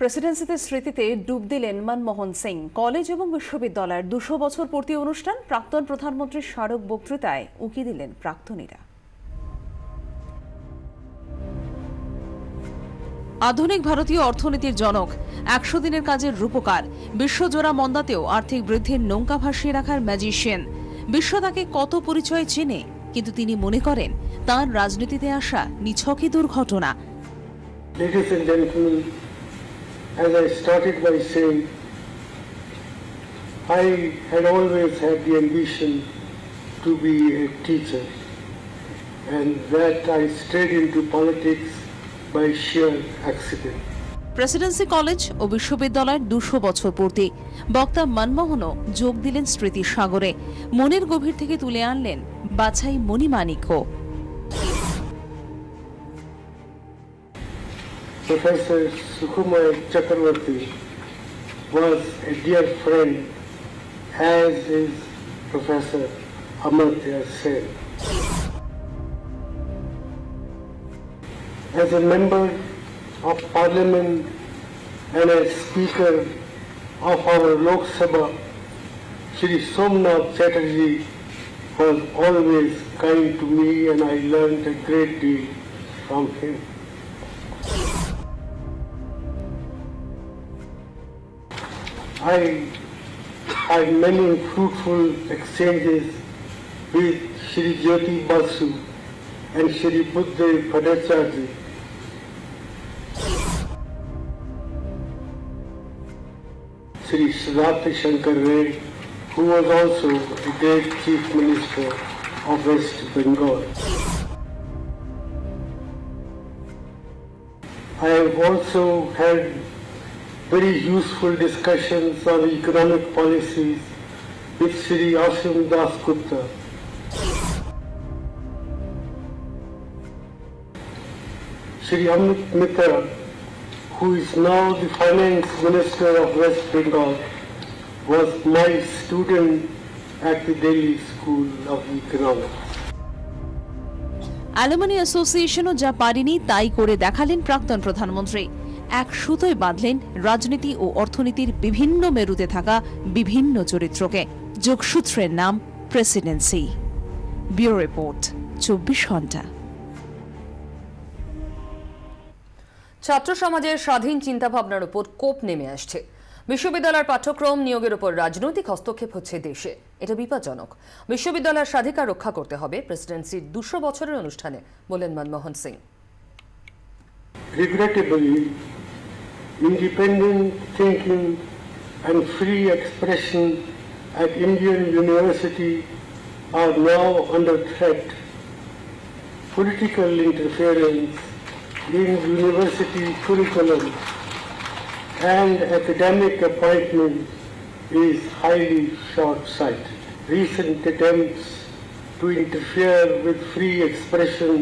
প্রেসিডেন্সিতে স্মৃতিতে ডুব দিলেন মনমোহন সিং। কলেজ এবং বিশ্ববিদ্যালয়ের ২০০ বছর পূর্তি অনুষ্ঠান, প্রাক্তন প্রধানমন্ত্রীর স্মারক বক্তৃতায় উঁকি দিলেন প্রাক্তনীরা। আধুনিক ভারতীয় অর্থনীতির জনক, ১০০ দিনের কাজের রূপকার, বিশ্বজোড়া মন্দাতেও আর্থিক বৃদ্ধির নৌকা ভাসিয়ে রাখার ম্যাজিশিয়ান। বিশ্ব তাকে কত পরিচয় চেনে, কিন্তু তিনি মনে করেন তার রাজনীতিতে আসা নিছকই দুর্ঘটনা। As I started by saying, I had always had the ambition to be a teacher, and that I strayed into politics by sheer accident. Presidency college ও বিশ্ববিদ্যালয়ের ২০০ বছর পূর্তি, বক্তা মনমোহনও যোগ দিলেন স্মৃতির সাগরে। মনের গভীর থেকে তুলে আনলেন বাছাই মণিমাণিক্য। Professor Sukumar Chakravarti was a dear friend, as is Professor Amartya Sen. As a member of Parliament and as Speaker of our Lok Sabha, Shri Somnath Chatterjee was always kind to me, and I learned a great deal from him. I had many fruitful exchanges with Shri Jyoti Basu and Shri Buddhadev Bhattacharya. Shri Sridhar Shankar Ray, who was also the great Chief Minister of West Bengal. I have also had very useful discussions on economic policies with Shri Asim Das Gupta. Shri Amit Mitra, who is now the Finance Minister of West Bengal, was my student at the Delhi School of Economics. Alumni অ্যাসোসিয়েশনও যা পারেনি তাই করে দেখালেন প্রাক্তন প্রধানমন্ত্রী। এক সুতোয় বাঁধলেন রাজনীতি ও অর্থনীতির বিভিন্ন মেরুতে থাকা বিভিন্ন চরিত্রকে। যোগসূত্রের নাম প্রেসিডেন্সি। ব্যুরো রিপোর্ট, ২৪ ঘন্টা। ছাত্র সমাজের স্বাধীন চিন্তাভাবনার উপর কোপ নেমে আসছে। বিশ্ববিদ্যালয়ের পাঠ্যক্রম নিয়োগের উপর রাজনৈতিক হস্তক্ষেপ হচ্ছে দেশে। এটা বিপজ্জনক। বিশ্ববিদ্যালয়ের স্বাধিকার রক্ষা করতে হবে প্রেসিডেন্সির ২০০ বছরের অনুষ্ঠানে, বলেন Manmohan Singh. Regrettably, independent thinking and free expression at Indian University are now under threat. Political interference in university curriculum and academic appointment is highly short-sighted. Recent attempts to interfere with free expression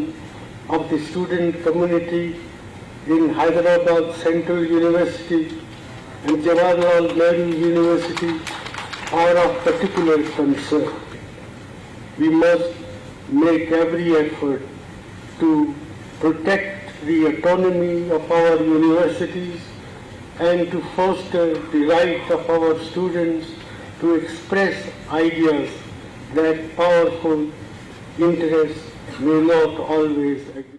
of the student community in Hyderabad Central University and Jawaharlal Nehru University are of particular concern. We must make every effort to protect the autonomy of our universities and to foster the right of our students to express ideas that powerful interests may not always agree.